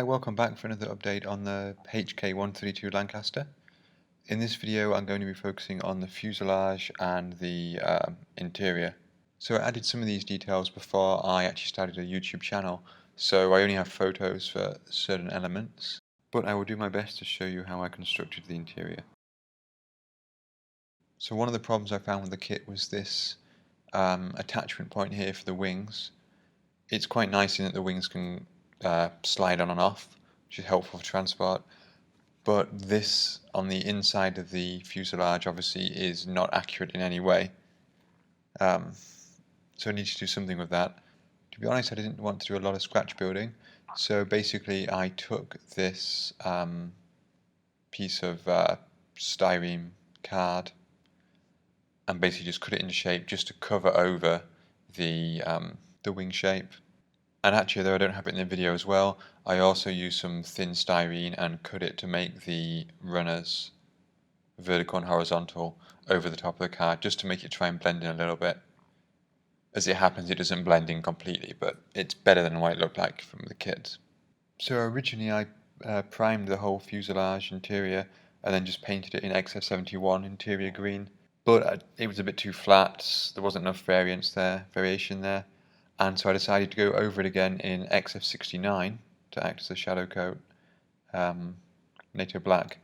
Hi, welcome back for another update on the HK132 Lancaster. In this video I'm going to be focusing on the fuselage and the interior. So I added some of these details before I actually started a YouTube channel, so I only have photos for certain elements, but I will do my best to show you how I constructed the interior. So one of the problems I found with the kit was this attachment point here for the wings. It's quite nice in that the wings can slide on and off, which is helpful for transport, but this on the inside of the fuselage obviously is not accurate in any way, so I need to do something with that. To be honest, I didn't want to do a lot of scratch building, so basically I took this piece of styrene card and basically just cut it into shape just to cover over the wing shape. And actually, though I don't have it in the video as well, I also used some thin styrene and cut it to make the runners vertical and horizontal over the top of the card, just to make it try and blend in a little bit. As it happens, it doesn't blend in completely, but it's better than what it looked like from the kit. So originally I primed the whole fuselage interior and then just painted it in XF71 interior green, but it was a bit too flat, there wasn't enough variation there. And so I decided to go over it again in XF69 to act as a shadow coat, NATO black,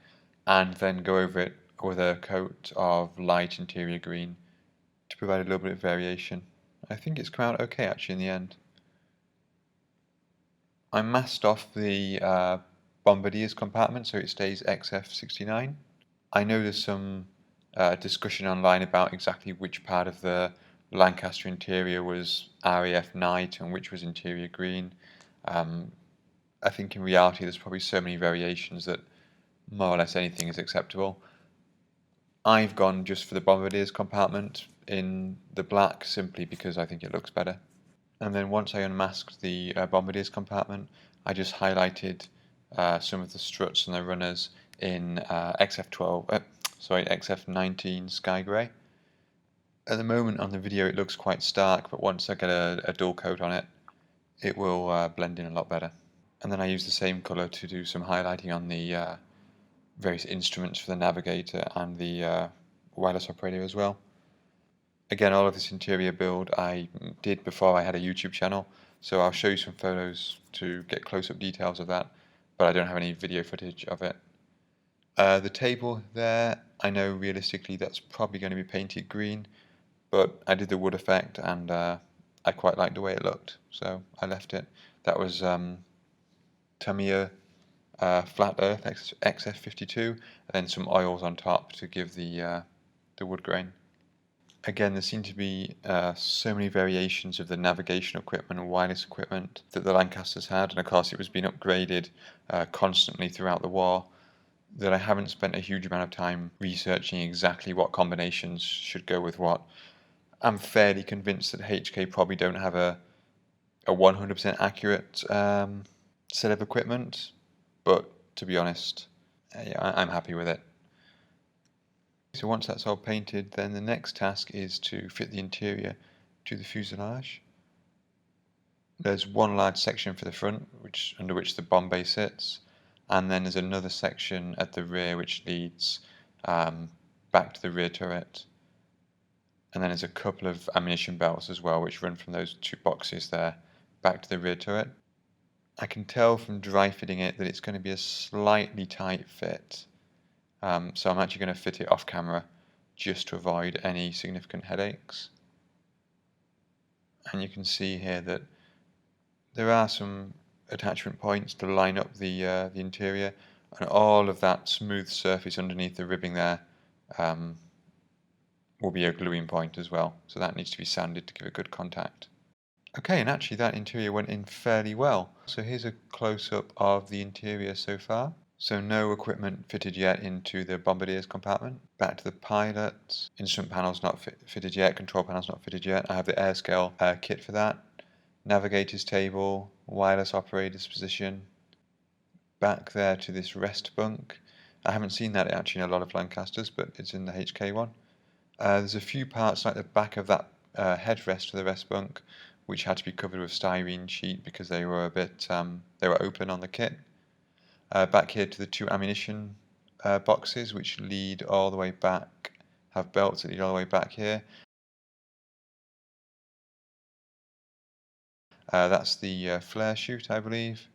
and then go over it with a coat of light interior green to provide a little bit of variation. I think it's come out okay actually in the end. I masked off the Bombardier's compartment so it stays XF69. I know there's some discussion online about exactly which part of the Lancaster interior was RAF night and which was interior green. I think in reality there's probably so many variations that more or less anything is acceptable. I've gone just for the Bombardier's compartment in the black simply because I think it looks better. And then once I unmasked the Bombardier's compartment, I just highlighted some of the struts and the runners in XF19 Sky Grey. At the moment on the video it looks quite stark, but once I get a dual coat on it, it will blend in a lot better. And then I use the same colour to do some highlighting on the various instruments for the Navigator and the wireless operator as well. Again, all of this interior build I did before I had a YouTube channel, so I'll show you some photos to get close-up details of that, but I don't have any video footage of it. The table there, I know realistically that's probably going to be painted green, but I did the wood effect and I quite liked the way it looked, so I left it. That was Tamiya Flat Earth XF52, and then some oils on top to give the wood grain. Again, there seem to be so many variations of the navigation equipment and wireless equipment that the Lancasters had, and of course it was being upgraded constantly throughout the war, that I haven't spent a huge amount of time researching exactly what combinations should go with what. I'm fairly convinced that HK probably don't have a 100% accurate set of equipment, but to be honest, yeah, I'm happy with it. So once that's all painted, then the next task is to fit the interior to the fuselage. There's one large section for the front, under which the bomb bay sits, and then there's another section at the rear which leads back to the rear turret. And then there's a couple of ammunition belts as well, which run from those two boxes there back to the rear turret. I can tell from dry fitting it that it's going to be a slightly tight fit, so I'm actually going to fit it off camera just to avoid any significant headaches. And you can see here that there are some attachment points to line up the interior, and all of that smooth surface underneath the ribbing there will be a gluing point as well, so that needs to be sanded to give a good contact. Okay, and actually that interior went in fairly well. So here's a close-up of the interior so far. So no equipment fitted yet into the Bombardier's compartment. Back to the pilot. Instrument panel's not fitted yet, control panel's not fitted yet. I have the Airscale kit for that. Navigator's table, wireless operator's position. Back there to this rest bunk. I haven't seen that actually in a lot of Lancasters, but it's in the HK one. There's a few parts like the back of that headrest for the rest bunk, which had to be covered with styrene sheet because they were a bit they were open on the kit. Back here to the two ammunition boxes, which lead all the way back, have belts that lead all the way back here. That's the flare chute, I believe,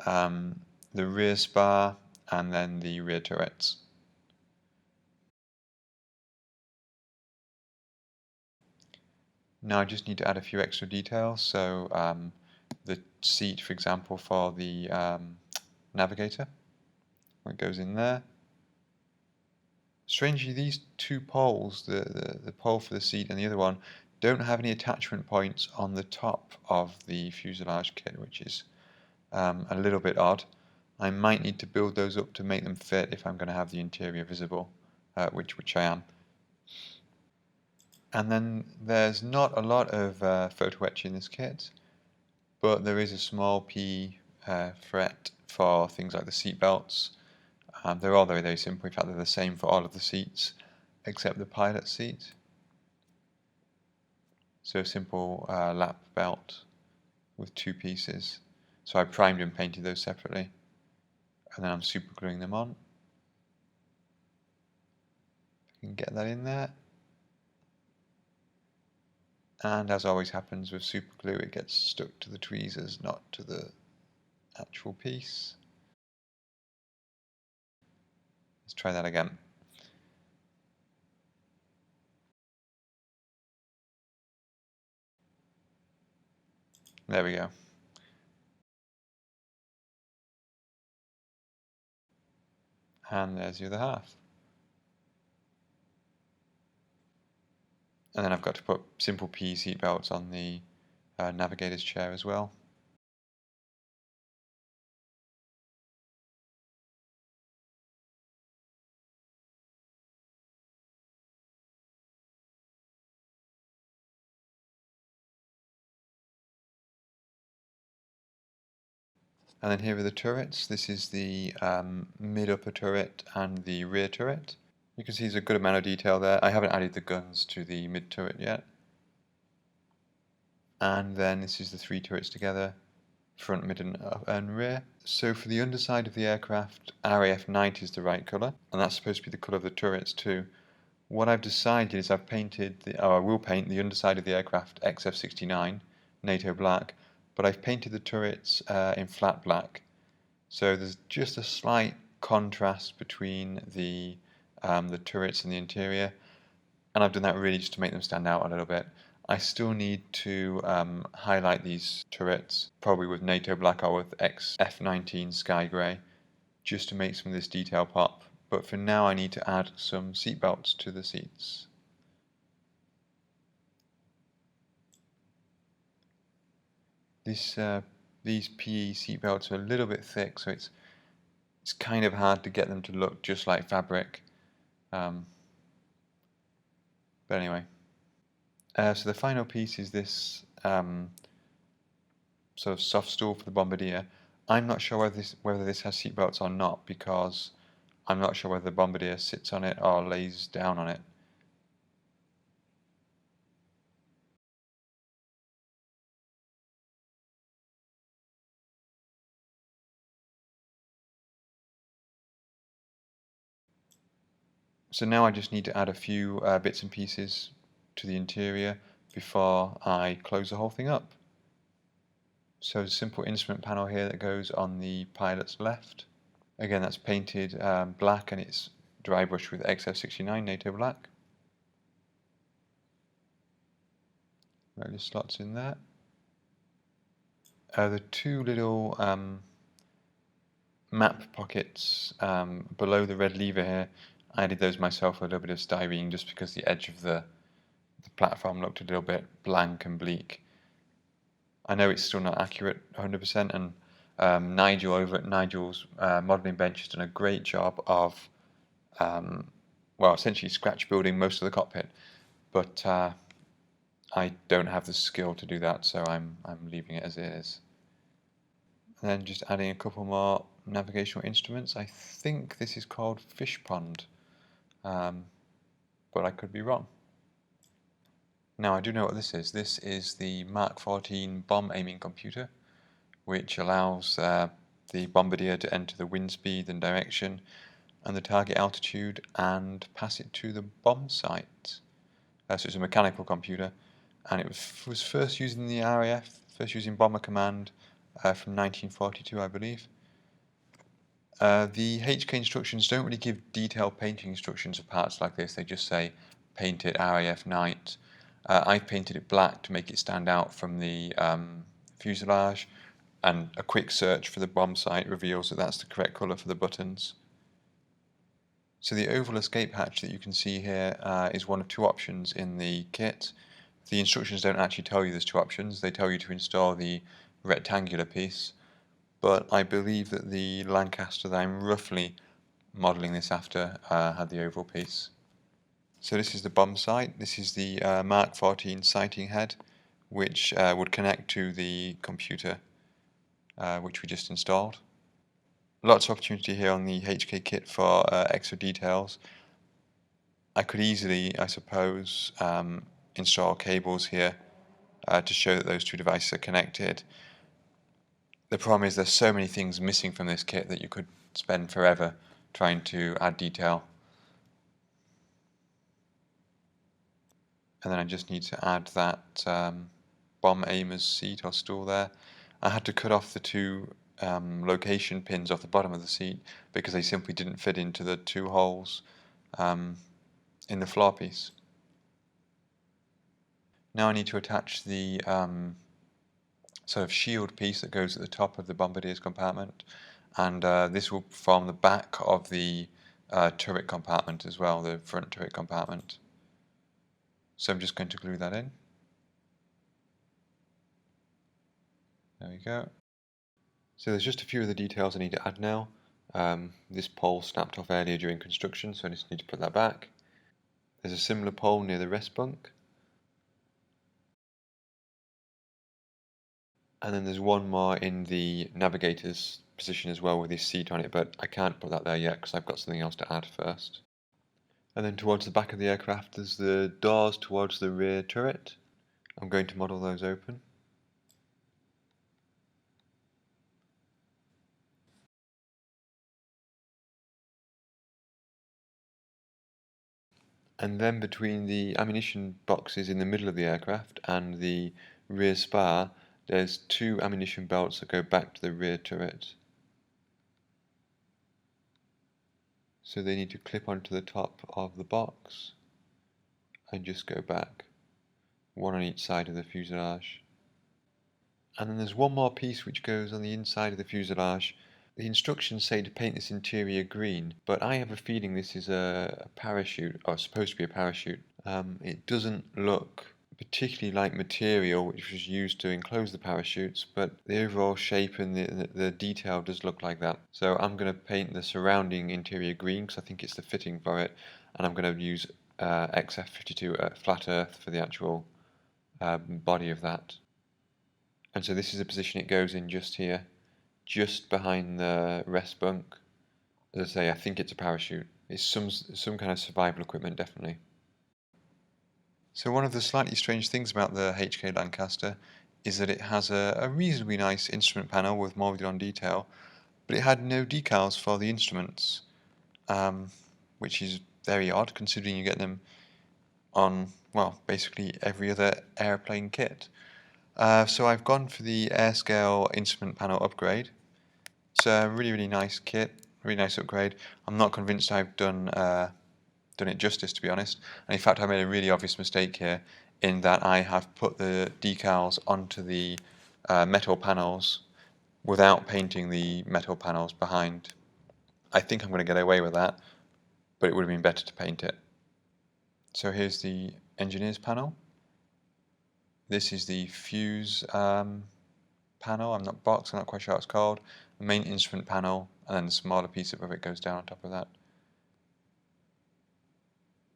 the rear spar, and then the rear turrets. Now I just need to add a few extra details, so the seat, for example, for the navigator, it goes in there. Strangely, these two poles, the pole for the seat and the other one, don't have any attachment points on the top of the fuselage kit, which is a little bit odd. I might need to build those up to make them fit if I'm going to have the interior visible, which I am. And then there's not a lot of photo etch in this kit, but there is a small P fret for things like the seat belts. They're all very, very simple. In fact, they're the same for all of the seats except the pilot seat. So a simple lap belt with two pieces. So I primed and painted those separately, and then I'm super gluing them on. I can get that in there. And as always happens with super glue, it gets stuck to the tweezers, not to the actual piece. Let's try that again. There we go. And there's the other half. And then I've got to put simple P seat belts on the Navigators chair as well. And then here are the turrets. This is the mid-upper turret and the rear turret. You can see there's a good amount of detail there. I haven't added the guns to the mid-turret yet. And then this is the three turrets together, front, mid and rear. So for the underside of the aircraft, RAF90 is the right colour, and that's supposed to be the colour of the turrets too. What I've decided is I've painted, I will paint the underside of the aircraft XF69, NATO black, but I've painted the turrets in flat black. So there's just a slight contrast between the turrets and the interior, and I've done that really just to make them stand out a little bit. I still need to highlight these turrets, probably with NATO black or with XF19 sky grey, just to make some of this detail pop. But for now I need to add some seat belts to the seats. These PE seat belts are a little bit thick, so it's kind of hard to get them to look just like fabric. But anyway, so the final piece is this sort of soft stool for the bombardier. I'm not sure whether this has seat belts or not, because I'm not sure whether the bombardier sits on it or lays down on it. So now I just need to add a few bits and pieces to the interior before I close the whole thing up. So a simple instrument panel here that goes on the pilot's left. Again, that's painted black, and it's dry brushed with XF69 NATO black. Right, the slots in there. The two little map pockets below the red lever here, I added those myself with a little bit of styrene, just because the edge of the platform looked a little bit blank and bleak. I know it's still not accurate 100%, and Nigel over at Nigel's modelling bench has done a great job of, well, essentially scratch building most of the cockpit, but I don't have the skill to do that, so I'm leaving it as it is. And then just adding a couple more navigational instruments. I think this is called Fish Pond, but I could be wrong. Now I do know what this is. This is the Mark 14 bomb aiming computer, which allows the bombardier to enter the wind speed and direction and the target altitude and pass it to the bomb site. So it's a mechanical computer, and it was first used in the RAF, first used in Bomber Command from 1942, I believe. The HK instructions don't really give detailed painting instructions of parts like this. They just say paint it RAF Night. I've painted it black to make it stand out from the fuselage, and a quick search for the bomb site reveals that that's the correct colour for the buttons. So the oval escape hatch that you can see here is one of two options in the kit. The instructions don't actually tell you there's two options. They tell you to install the rectangular piece, but I believe that the Lancaster that I'm roughly modelling this after had the oval piece. So this is the bomb site. This is the Mark 14 sighting head, which would connect to the computer which we just installed. Lots of opportunity here on the HK kit for extra details. I could easily, I suppose, install cables here to show that those two devices are connected. The problem is there's so many things missing from this kit that you could spend forever trying to add detail. And then I just need to add that bomb aimer's seat or stool there. I had to cut off the two location pins off the bottom of the seat because they simply didn't fit into the two holes in the floor piece. Now I need to attach the sort of shield piece that goes at the top of the bombardier's compartment, and this will form the back of the turret compartment as well, the front turret compartment. So I'm just going to glue that in. There we go. So there's just a few of the details I need to add now. This pole snapped off earlier during construction, so I just need to put that back. There's a similar pole near the rest bunk. And then there's one more in the navigator's position as well with this seat on it, but I can't put that there yet because I've got something else to add first. And then towards the back of the aircraft there's the doors towards the rear turret. I'm going to model those open. And then between the ammunition boxes in the middle of the aircraft and the rear spar, there's two ammunition belts that go back to the rear turret. So they need to clip onto the top of the box and just go back, one on each side of the fuselage. And then there's one more piece which goes on the inside of the fuselage. The instructions say to paint this interior green, but I have a feeling this is a parachute, or supposed to be a parachute. It doesn't look particularly like material which was used to enclose the parachutes, but the overall shape and the detail does look like that. So I'm going to paint the surrounding interior green because I think it's the fitting for it, and I'm going to use XF52 flat earth for the actual body of that. And so this is the position it goes in just here, just behind the rest bunk. As I say, I think it's a parachute. It's some kind of survival equipment, definitely. So one of the slightly strange things about the HK Lancaster is that it has a reasonably nice instrument panel with molded on detail, but it had no decals for the instruments, which is very odd considering you get them on, well, basically every other airplane kit. So I've gone for the Airscale instrument panel upgrade. It's a really nice kit, really nice upgrade. I'm not convinced I've done it justice, to be honest. And in fact, I made a really obvious mistake here in that I have put the decals onto the metal panels without painting the metal panels behind. I think I'm going to get away with that, but it would have been better to paint it. So here's the engineer's panel. This is the fuse panel. I'm not quite sure what it's called. The main instrument panel, and then the smaller piece of it goes down on top of that.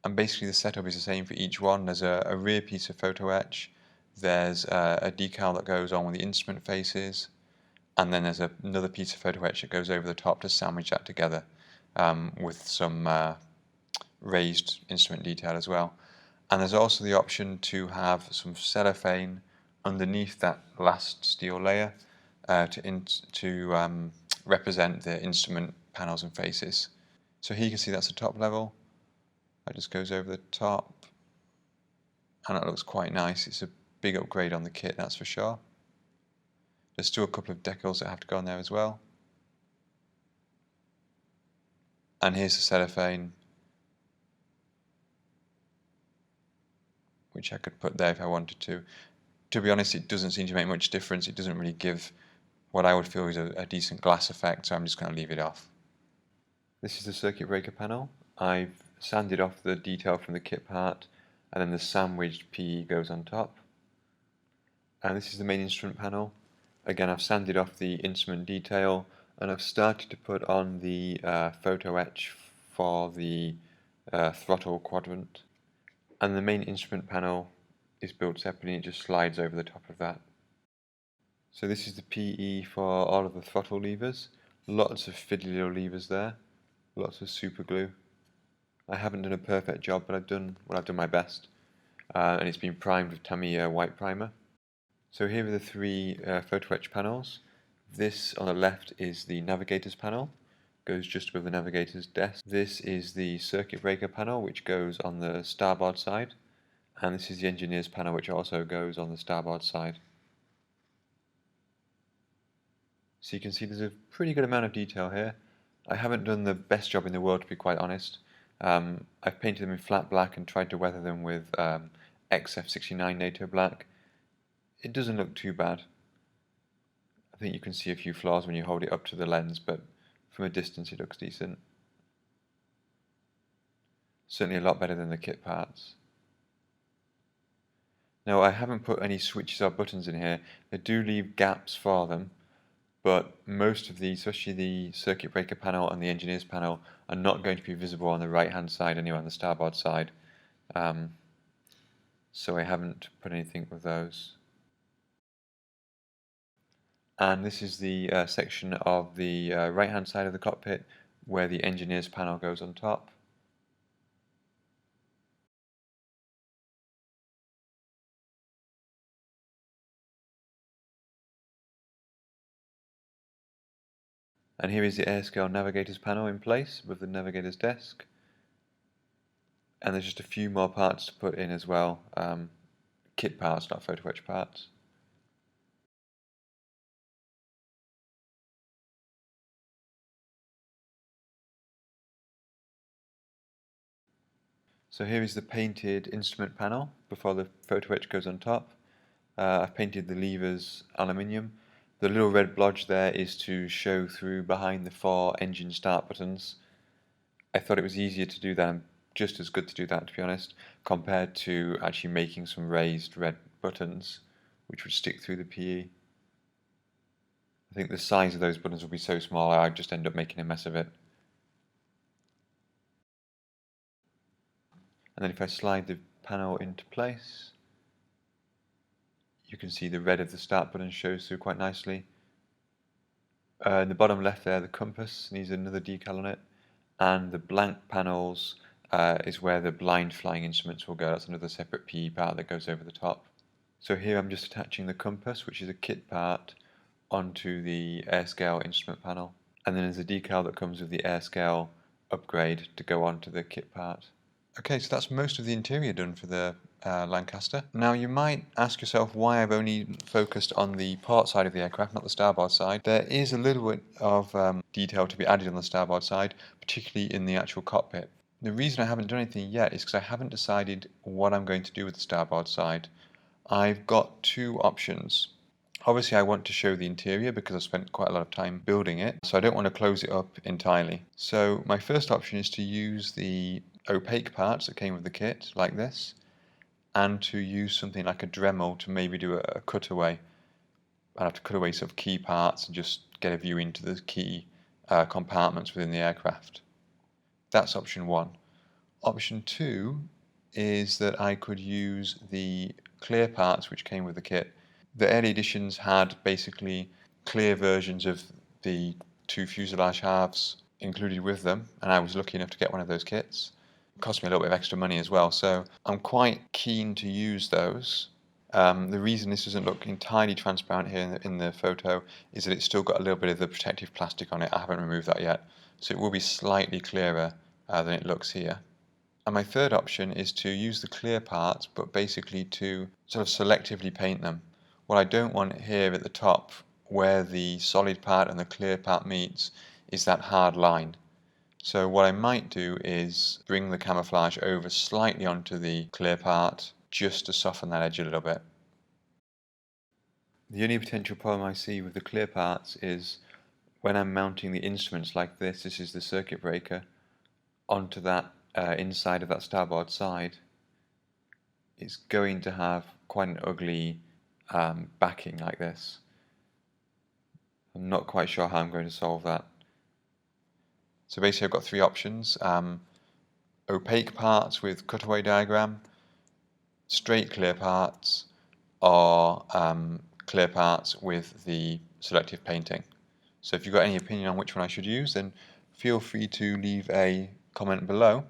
And basically the setup is the same for each one. There's a rear piece of photo etch, there's a decal that goes on with the instrument faces, and then there's another piece of photo etch that goes over the top to sandwich that together with some raised instrument detail as well. And there's also the option to have some cellophane underneath that last steel layer to represent the instrument panels and faces. So here you can see that's the top level. That just goes over the top, and it looks quite nice. It's a big upgrade on the kit, that's for sure. There's still a couple of decals that have to go on there as well. And here's the cellophane, which I could put there if I wanted to. To be honest, it doesn't seem to make much difference. It doesn't really give what I would feel is a decent glass effect, so I'm just going to leave it off. This is the circuit breaker panel. I've sanded off the detail from the kit part, and then the sandwiched PE goes on top. And this is the main instrument panel. Again, I've sanded off the instrument detail, and I've started to put on the photo etch for the throttle quadrant. And the main instrument panel is built separately, it just slides over the top of that. So this is the PE for all of the throttle levers. Lots of fiddly little levers there, lots of super glue. I haven't done a perfect job, but I've done my best. And it's been primed with Tamiya white primer. So here are the three photo etch panels. This on the left is the Navigators Panel, goes just above the Navigator's desk. This is the circuit breaker panel, which goes on the starboard side. And this is the Engineers Panel, which also goes on the starboard side. So you can see there's a pretty good amount of detail here. I haven't done the best job in the world, to be quite honest. I've painted them in flat black and tried to weather them with XF69 NATO black. It doesn't look too bad. I think you can see a few flaws when you hold it up to the lens, but from a distance it looks decent. Certainly a lot better than the kit parts. Now, I haven't put any switches or buttons in here. They do leave gaps for them, but most of these, especially the circuit breaker panel and the engineer's panel, are not going to be visible on the right hand side anyway, on the starboard side. So I haven't put anything with those. And this is the section of the right hand side of the cockpit where the engineer's panel goes on top. And here is the Airscale Navigators panel in place with the navigator's desk. And there's just a few more parts to put in as well. Kit parts, not photo etch parts. So here is the painted instrument panel before the photo etch goes on top. I've painted the levers aluminium. The little red blodge there is to show through behind the 4 engine start buttons. I thought it was easier to do that, and just as good to do that, to be honest, compared to actually making some raised red buttons which would stick through the PE. I think the size of those buttons would be so small I'd just end up making a mess of it. And then if I slide the panel into place, you can see the red of the start button shows through quite nicely. In the bottom left there, the compass needs another decal on it, and the blank panels is where the blind flying instruments will go. That's another separate PE part that goes over the top. So here I'm just attaching the compass, which is a kit part, onto the Airscale instrument panel, and then there's a decal that comes with the Airscale upgrade to go onto the kit part. Okay, so that's most of the interior done for the Lancaster. Now you might ask yourself why I've only focused on the port side of the aircraft, not the starboard side. There is a little bit of detail to be added on the starboard side, particularly in the actual cockpit. The reason I haven't done anything yet is because I haven't decided what I'm going to do with the starboard side. I've got two options. Obviously I want to show the interior because I've spent quite a lot of time building it, so I don't want to close it up entirely. So my first option is to use the opaque parts that came with the kit, like this, and to use something like a Dremel to maybe do a cutaway. I'd have to cut away sort of key parts and just get a view into the key compartments within the aircraft. That's option one. Option two is that I could use the clear parts which came with the kit. The early editions had basically clear versions of the 2 fuselage halves included with them, and I was lucky enough to get one of those kits. It cost me a little bit of extra money as well, so I'm quite keen to use those. The reason this doesn't look entirely transparent here in the photo is that it's still got a little bit of the protective plastic on it. I haven't removed that yet, so it will be slightly clearer than it looks here. And my third option is to use the clear parts, but basically to sort of selectively paint them. What I don't want here at the top, where the solid part and the clear part meets, is that hard line. So what I might do is bring the camouflage over slightly onto the clear part, just to soften that edge a little bit. The only potential problem I see with the clear parts is when I'm mounting the instruments like this is the circuit breaker, onto that inside of that starboard side, it's going to have quite an ugly backing like this. I'm not quite sure how I'm going to solve that. So basically I've got three options: opaque parts with cutaway diagram, straight clear parts, or clear parts with the selective painting. So if you've got any opinion on which one I should use, then feel free to leave a comment below.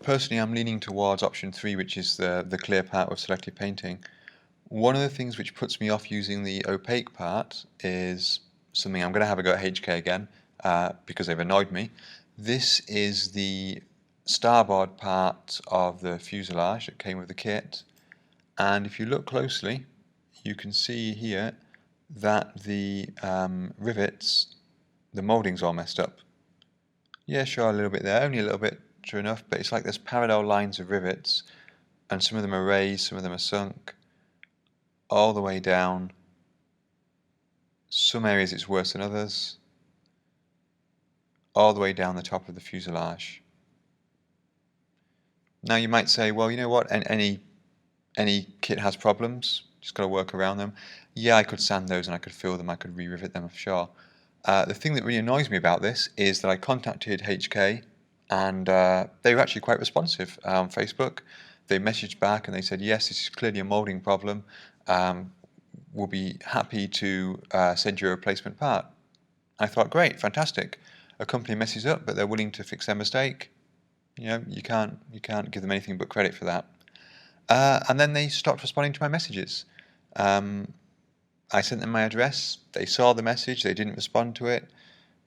Personally, I'm leaning towards option 3, which is the clear part with selective painting. One of the things which puts me off using the opaque part is something I'm going to have a go at HK again, because they've annoyed me. This is the starboard part of the fuselage that came with the kit, and if you look closely you can see here that the rivets, the moulding's all messed up. Yeah, sure, a little bit there, only a little bit, true enough, but it's like there's parallel lines of rivets, and some of them are raised, some of them are sunk, all the way down. Some areas it's worse than others, all the way down the top of the fuselage. Now you might say, well, you know what, any kit has problems, just got to work around them. Yeah, I could sand those and I could fill them, I could re-rivet them for sure. The thing that really annoys me about this is that I contacted HK, and they were actually quite responsive on Facebook. They messaged back and they said, yes, this is clearly a moulding problem. We'll be happy to send you a replacement part. I thought, great, fantastic. A company messes up, but they're willing to fix their mistake. You know, you can't give them anything but credit for that. And then they stopped responding to my messages. I sent them my address. They saw the message. They didn't respond to it.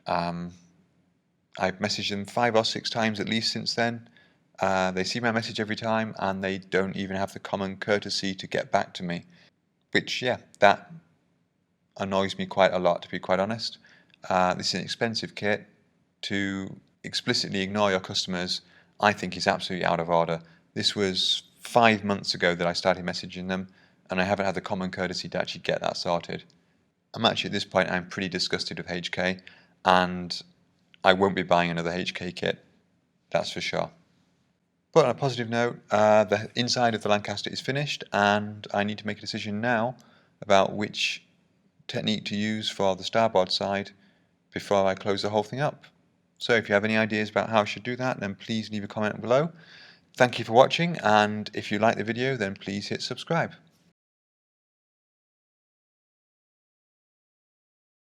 I've messaged them 5 or 6 times at least since then. They see my message every time, and they don't even have the common courtesy to get back to me. Which, yeah, that annoys me quite a lot, to be quite honest. This is an expensive kit. To explicitly ignore your customers, I think is absolutely out of order. This was 5 months ago that I started messaging them, and I haven't had the common courtesy to actually get that sorted. I'm actually, at this point, I'm pretty disgusted with HK, and I won't be buying another HK kit, that's for sure. But on a positive note, the inside of the Lancaster is finished, and I need to make a decision now about which technique to use for the starboard side before I close the whole thing up. So if you have any ideas about how I should do that, then please leave a comment below. Thank you for watching, and if you like the video, then please hit subscribe.